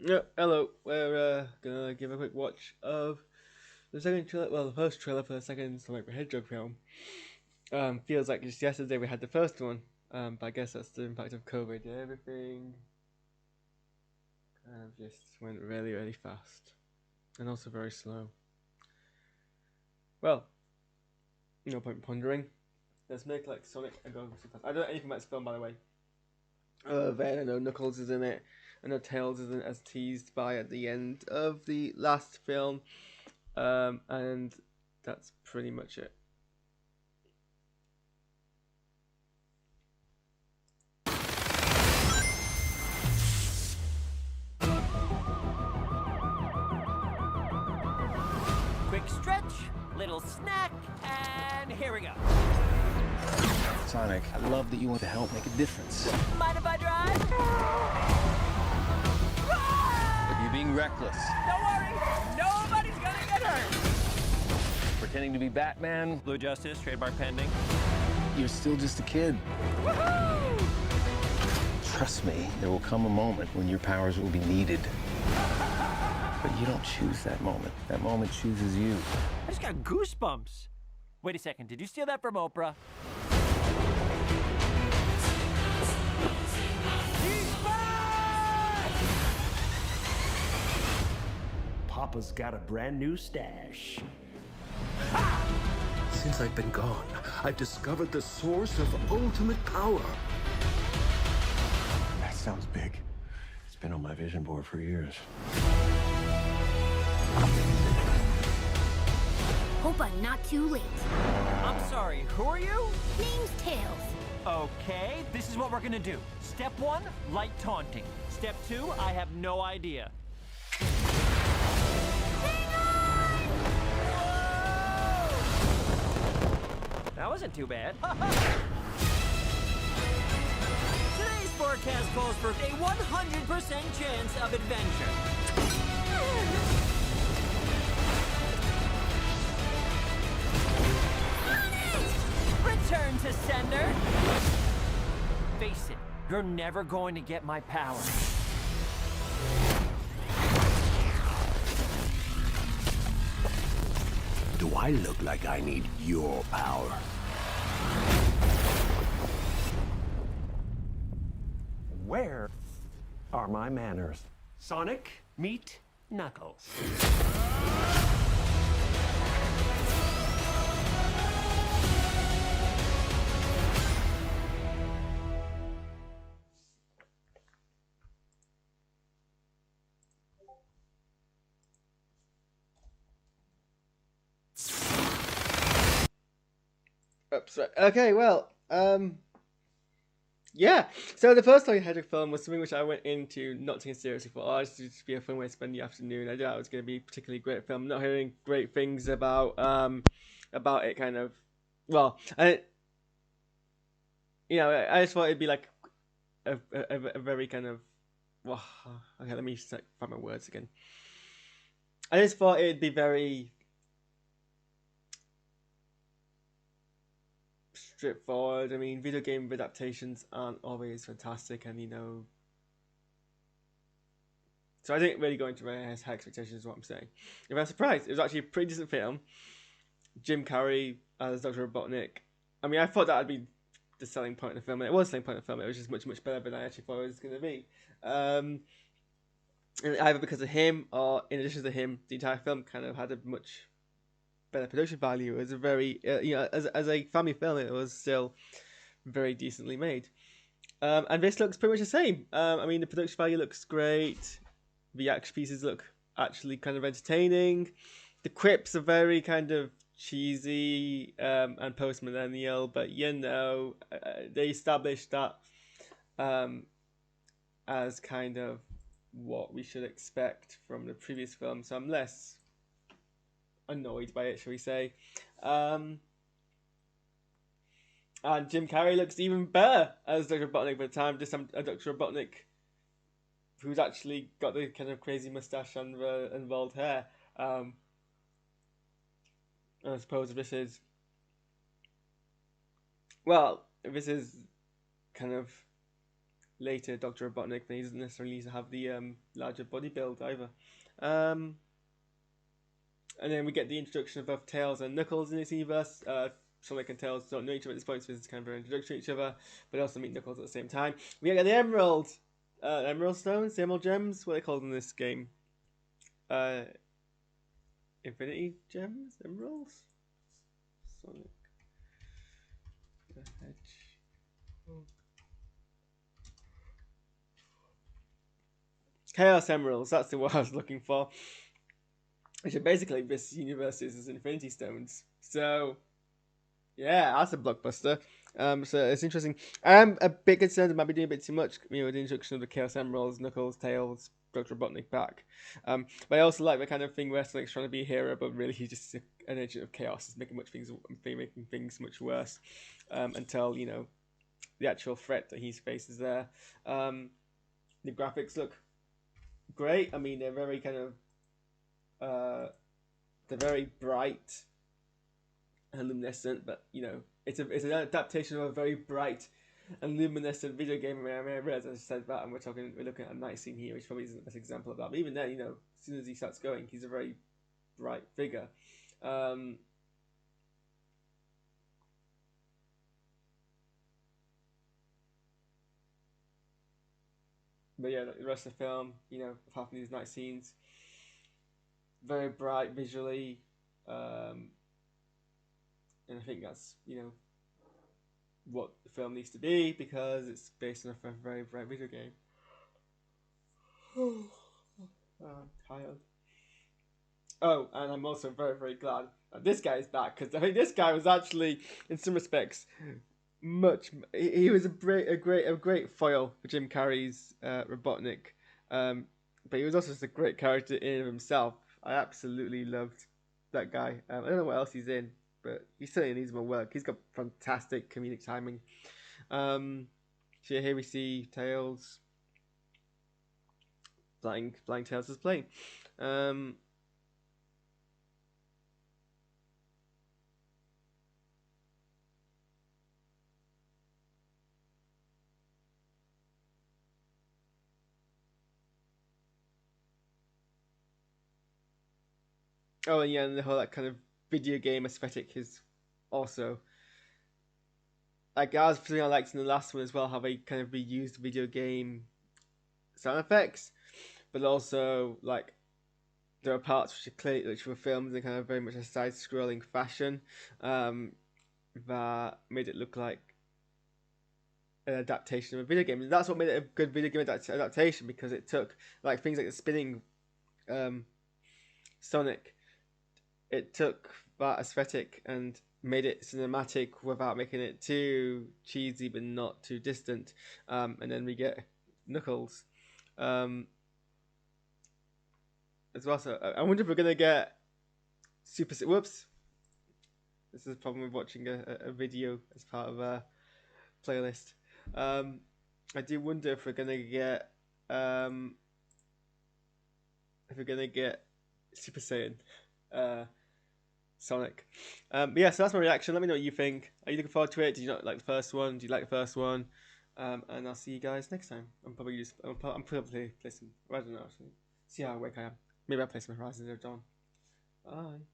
Yeah, hello. We're gonna give a quick watch of the second trailer. Well, the first trailer for the second Sonic the Hedgehog film. Feels like just yesterday we had the first one. But I guess that's the impact of COVID. Everything kind of just went really, really fast, and also very slow. Well, no point pondering. Let's make like Sonic and go so fast. I don't know anything about this film, by the way. Then I know Knuckles is in it. I know Tails isn't as teased by at the end of the last film. And that's pretty much it. Quick stretch, little snack, and here we go. Sonic, I love that you want to help make a difference. Mind if I drive? But you're being reckless. Don't worry, nobody's gonna get hurt. Pretending to be Batman. Blue Justice, trademark pending. You're still just a kid. Woohoo! Trust me, there will come a moment when your powers will be needed. But you don't choose that moment. That moment chooses you. I just got goosebumps. Wait a second, did you steal that from Oprah? He's back! Papa's got a brand new stash. Since I've been gone, I've discovered the source of ultimate power. That sounds big. It's been on my vision board for years. Hope I'm not too late. I'm sorry, who are you? Name's Tails. Okay, this is what we're gonna do. Step 1, light taunting. Step 2, I have no idea. That wasn't too bad. Today's forecast calls for a 100% chance of adventure. Return to sender. Face it, you're never going to get my power. Do I look like I need your power? Where are my manners? Sonic, meet Knuckles. Oops, sorry. Okay, well, yeah. So the first Sonic the Hedgehog film was something which I went into not taking seriously. For oh, this would just be a fun way to spend the afternoon. I knew it was going to be a particularly great film. Not hearing great things about it. Kind of, well, I I just thought it'd be like a very kind of, well, okay. Let me find my words again. I just thought it'd be very straightforward. I mean, video game adaptations aren't always fantastic, and so I didn't really go into very high expectations. Is what I'm saying. If I was surprised, it was actually a pretty decent film. Jim Carrey as Dr. Robotnik. I mean, I thought that'd be the selling point of the film, and it was the selling point of the film. It was just much, much better than I actually thought it was going to be. And either because of him or in addition to him, the entire film kind of had a much better production value. It was a very, as a family film, it was still very decently made. And this looks pretty much the same. I mean, the production value looks great. The action pieces look actually kind of entertaining. The quips are very kind of cheesy and post-millennial, but they established that as kind of what we should expect from the previous film. So I'm less annoyed by it, shall we say. And Jim Carrey looks even better as Dr. Robotnik by the time. Just a Dr. Robotnik who's actually got the kind of crazy mustache and bald hair. I suppose this is kind of later Dr. Robotnik, then he doesn't necessarily need to have the larger body build either. And then we get the introduction of both Tails and Knuckles in this universe. Sonic and Tails don't know each other at this point, so it's kind of an introduction to each other, but also meet Knuckles at the same time. We get the Emerald Stones, the Emerald Gems, what are they called in this game? Infinity Gems? Emeralds? Sonic the Hedgehog. Chaos Emeralds, that's the word I was looking for. Which are basically this universe's Infinity Stones. So, yeah, that's a blockbuster. So it's interesting. I'm a bit concerned it might be doing a bit too much, you know, with the introduction of the Chaos Emeralds, Knuckles, Tails, Dr. Robotnik back. But I also like the kind of thing where Sonic's trying to be a hero, but really he's just an agent of chaos. He's making things much worse until, you know, the actual threat that he faces there. The graphics look great. I mean, they're very kind of they're very bright and luminescent, but you know, it's an adaptation of a very bright and luminescent video game. I realize I just said that, and we're looking at a night scene here, which probably isn't the best example of that. But even then, you know, as soon as he starts going, he's a very bright figure. But yeah, the rest of the film, you know, apart from these night scenes, very bright visually, and I think that's, you know, what the film needs to be, because it's based on a very bright video game. I'm tired. Oh, and I'm also very, very glad that this guy is back, because I think this guy was actually, in some respects, he was a great foil for Jim Carrey's Robotnik, but he was also just a great character in and of himself. I absolutely loved that guy. I don't know what else he's in, but he certainly needs more work. He's got fantastic comedic timing. So here we see Tails. Flying Tails is playing. Oh, and yeah, and the whole that kind of video game aesthetic is also, like, I was something I liked in the last one as well, how they kind of reused video game sound effects, but also like there are parts which were filmed in kind of very much a side-scrolling fashion, that made it look like an adaptation of a video game. And that's what made it a good video game adaptation, because it took like things like the spinning Sonic. It took that aesthetic and made it cinematic without making it too cheesy but not too distant. And then we get Knuckles as well. So I wonder if we're gonna get whoops. This is a problem with watching a video as part of a playlist. I do wonder if we're gonna get Super Saiyan Sonic. But yeah, so that's my reaction. Let me know what you think. Are you looking forward to it? Did you not like the first one? Do you like the first one? And I'll see you guys next time. I'm probably play some. I don't know. Actually. See how awake I am. Maybe I'll play some Horizon Zero Dawn. Bye.